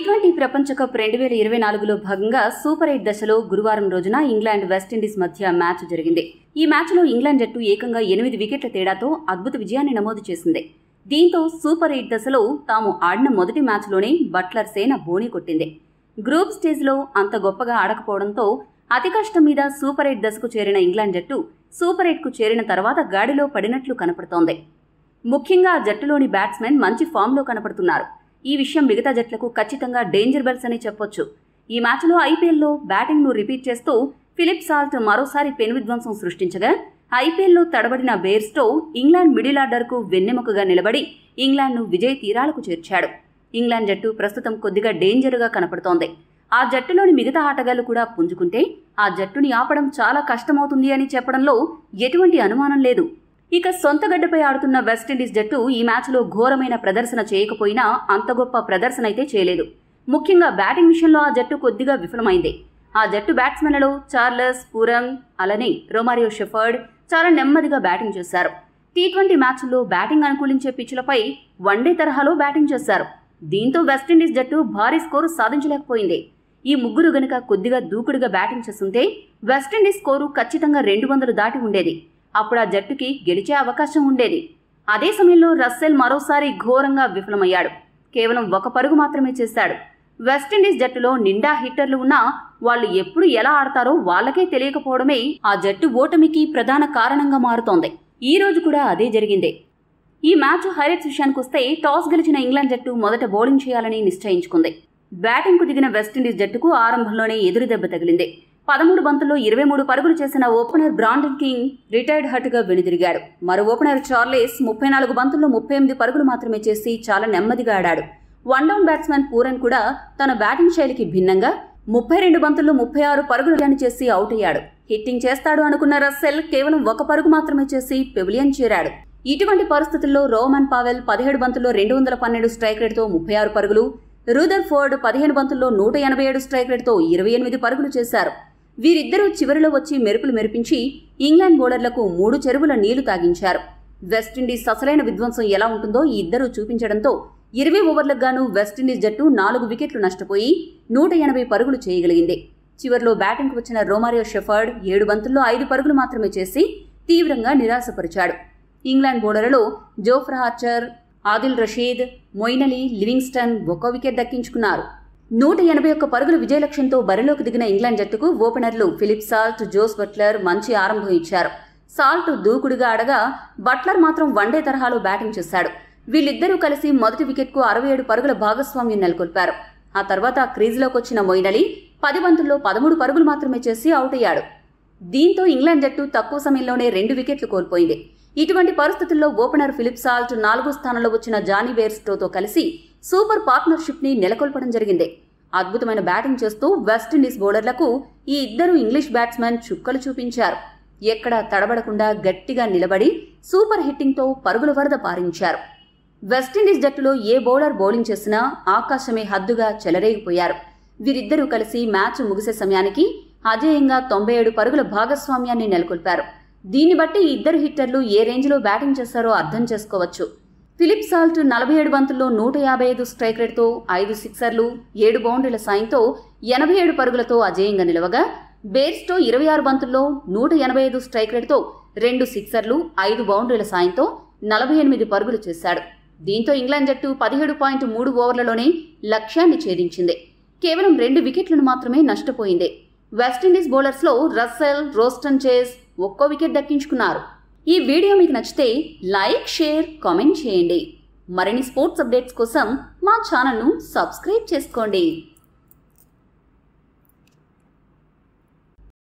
T20 ప్రపంచ cup 2024లో భాగంగా super 8 దశలో గురువారం రోజున ఇంగ్లాండ్ వెస్టిండీస్ మధ్య మ్యాచ్ జరిగింది. ఈ మ్యాచ్లో ఇంగ్లాండ్ జట్టు ఏకంగా 8 వికెట్ల తేడాతో అద్భుత విజయాన్ని నమోదు చేసింది. దీంతో సూపర్ 8 దశలో తాము ఆడిన మొదటి మ్యాచ్లోనే బట్లర్ సేన బోణీ కొట్టింది. గ్రూప్ స్టేజ్లో అంత గొప్పగా ఆడకపోవడంతో అతి కష్టం మీద సూపర్ 8 దశకు చేరిన ఇంగ్లాండ్ జట్టు సూపర్ 8కు చేరిన తర్వాత గాడిలో పడినట్లు కనపడుతోంది. ముఖ్యంగా ఆ జట్టులోని బ్యాట్స్మెన్ మంచి ఫామ్లో కనపడుతున్నారు. ఈ విషయం మిగతా జట్లకు ఖచ్చితంగా డేంజర్ బెల్స్ అని చెప్పొచ్చు. ఈ మ్యాచ్లో ఐపీఎల్లో బ్యాటింగ్ను రిపీట్ చేస్తూ ఫిలిప్ సాల్ట్ మరోసారి పెను విధ్వంసం సృష్టించగా ఐపీఎల్లో తడబడిన బేర్స్టో ఇంగ్లాండ్ మిడిల్ ఆర్డర్కు వెన్నెముకగా నిలబడి ఇంగ్లాండ్ను విజయ తీరాలకు చేర్చాడు. ఇంగ్లాండ్ జట్టు ప్రస్తుతం కొద్దిగా డేంజర్గా కనపడుతోంది. ఆ జట్టులోని మిగతా ఆటగాళ్లు కూడా పుంజుకుంటే ఆ జట్టుని ఆపడం చాలా కష్టమవుతుంది అని చెప్పడంలో ఎటువంటి అనుమానం లేదు. ఇక సొంత గడ్డపై ఆడుతున్న వెస్టిండీస్ జట్టు ఈ మ్యాచ్లో ఘోరమైన ప్రదర్శన చేయకపోయినా అంత గొప్ప ప్రదర్శన అయితే చేయలేదు. ముఖ్యంగా బ్యాటింగ్ విషయంలో ఆ జట్టు కొద్దిగా విఫలమైంది. ఆ జట్టు బ్యాట్స్మెన్లలో చార్లెస్ పూరంగ్, అలానే రొమారియో షెఫర్డ్ చాలా నెమ్మదిగా బ్యాటింగ్ చేశారు. టీ20 మ్యాచ్ల్లో బ్యాటింగ్ అనుకూలించే పిచ్లపై వన్డే తరహాలో బ్యాటింగ్ చేశారు. దీంతో వెస్టిండీస్ జట్టు భారీ స్కోరు సాధించలేకపోయింది. ఈ ముగ్గురు గనుక కొద్దిగా దూకుడుగా బ్యాటింగ్ చేస్తుంటే వెస్టిండీస్ స్కోరు ఖచ్చితంగా 200 దాటి ఉండేది. అప్పుడు ఆ జట్టుకి గెలిచే అవకాశం ఉండేది. అదే సమయంలో రస్సెల్ మరోసారి ఘోరంగా విఫలమయ్యాడు. కేవలం 1 పరుగు మాత్రమే చేశాడు. వెస్టిండీస్ జట్టులో నిండా హిట్టర్లు ఉన్నా వాళ్ళు ఎప్పుడు ఎలా ఆడతారో వాళ్ళకే తెలియకపోవడమే ఆ జట్టు ఓటమికి ప్రధాన కారణంగా మారుతోంది. ఈ రోజు కూడా అదే జరిగింది. ఈ మ్యాచ్ హైలైట్స్ విషయానికొస్తే టాస్ గెలిచిన ఇంగ్లాండ్ జట్టు మొదట బౌలింగ్ చేయాలని నిశ్చయించుకుంది. బ్యాటింగ్కు దిగిన వెస్టిండీస్ జట్టుకు ఆరంభంలోనే ఎదురు దెబ్బ తగిలింది. 13 బంతుల్లో 23 పరుగులు చేసిన ఓపెనర్ బ్రాండన్ కింగ్ రిటైర్డ్ హర్ట్గా వెనుదిరిగాడు. మరో ఓపెనర్ చార్లెస్ 34 బంతుల్లో 38 పరుగులు మాత్రమే చేసి చాలా నెమ్మదిగా ఆడాడు. వన్ డౌన్ బ్యాట్స్మెన్ పూరన్ కూడా తన బ్యాటింగ్ శైలికి భిన్నంగా 32 బంతుల్లో 36 పరుగులు చేసి అవుట్ అయ్యాడు. హిట్టింగ్ చేస్తాడు అనుకున్న రస్సెల్ కేవలం 1 పరుగు మాత్రమే చేసి పెవిలియన్ చేరాడు. ఇటువంటి పరిస్థితుల్లో రోమన్ పావెల్ 17 బంతుల్లో 212 స్ట్రైక్ రేట్తో 36 పరుగులు, రూదర్ఫోర్డ్ 15 బంతుల్లో 187 స్ట్రైక్ రేట్తో 28 పరుగులు చేశారు. వీరిద్దరూ చివరిలో వచ్చి మెరుపులు మెరిపించి ఇంగ్లాండ్ బౌలర్లకు 3 చెరువుల నీళ్లు తాగించారు. వెస్టిండీస్ అసలైన విధ్వంసం ఎలా ఉంటుందో ఈ ఇద్దరూ చూపించడంతో 20 ఓవర్లకు గాను వెస్టిండీస్ జట్టు 4 వికెట్లు నష్టపోయి 180 పరుగులు చేయగలిగింది. చివరిలో బ్యాటింగ్కు వచ్చిన రొమారియో షెఫర్డ్ 7 బంతుల్లో 5 పరుగులు మాత్రమే చేసి తీవ్రంగా నిరాశపరిచాడు. ఇంగ్లాండ్ బౌలర్లలో Jofra Archer, Adil Rashid, Moeen Ali, Livingstone 1 wicket దక్కించుకున్నారు. 181 పరుగుల విజయ లక్ష్యంతో బరిలోకి దిగిన ఇంగ్లాండ్ జట్టుకు ఓపెనర్లు ఫిలిప్ సాల్ట్, జోస్ బట్లర్ మంచి ఆరంభం ఇచ్చారు. సాల్ట్ దూకుడుగా ఆడగా బట్లర్ మాత్రం వన్డే తరహాలో బ్యాటింగ్ చేశాడు. వీళ్ళిద్దరూ కలిసి మొదటి వికెట్కు 67 పరుగుల భాగస్వామ్యం నెలకొల్పారు. ఆ తర్వాత క్రీజులోకి వచ్చిన మొయిన్ అలీ 10 బంతుల్లో 13 పరుగులు మాత్రమే చేసి అవుట్ అయ్యాడు. దీంతో ఇంగ్లాండ్ జట్టు తక్కువ సమయంలోనే 2 వికెట్లు కోల్పోయింది. ఇటువంటి పరిస్థితుల్లో ఓపెనర్ ఫిలిప్ సాల్ట్ 4వ స్థానంలో వచ్చిన జానీ బేర్స్టోతో కలిసి సూపర్ పార్ట్నర్షిప్ ని నెలకొల్పడం జరిగింది. అద్భుతమైన బ్యాటింగ్ చేస్తూ వెస్టిండీస్ బౌలర్లకు ఈ ఇద్దరు ఇంగ్లీష్ బ్యాట్స్మెన్ చుక్కలు చూపించారు. ఎక్కడా తడబడకుండా గట్టిగా నిలబడి సూపర్ హిట్టింగ్తో పరుగుల వరద పారించారు. వెస్టిండీస్ జట్టులో ఏ బౌలర్ బౌలింగ్ చేసినా ఆకాశమే హద్దుగా చెలరేగిపోయారు. వీరిద్దరూ కలిసి మ్యాచ్ ముగిసే సమయానికి అజేయంగా 97 పరుగుల భాగస్వామ్యాన్ని నెలకొల్పారు. దీన్ని బట్టి ఈ ఇద్దరు హిట్టర్లు ఏ రేంజ్లో బ్యాటింగ్ చేస్తారో అర్థం చేసుకోవచ్చు. ఫిలిప్ సాల్ట్ 47 బంతుల్లో 155 స్ట్రైక్ రేట్తో 5 సిక్సర్లు, 7 బౌండరీల సాయంతో 87 పరుగులతో అజేయంగా నిలవగా, బేర్స్టో 26 బంతుల్లో 185 స్ట్రైక్ రేట్తో 2 సిక్సర్లు, 5 బౌండరీల సాయంతో 48 పరుగులు చేశాడు. దీంతో ఇంగ్లాండ్ జట్టు 17.3 ఓవర్లలోనే లక్ష్యాన్ని ఛేదించింది. కేవలం 2 వికెట్లను మాత్రమే నష్టపోయింది. వెస్టిండీస్ బౌలర్స్లో రస్సెల్, రోస్టన్ చేస్ 1 వికెట్ దక్కించుకున్నారు. ఈ వీడియో మీకు నచ్చితే లైక్, షేర్, కామెంట్ చేయండి. మరిన్ని స్పోర్ట్స్ అప్డేట్స్ కోసం మా ఛానల్ను సబ్స్క్రైబ్ చేసుకోండి.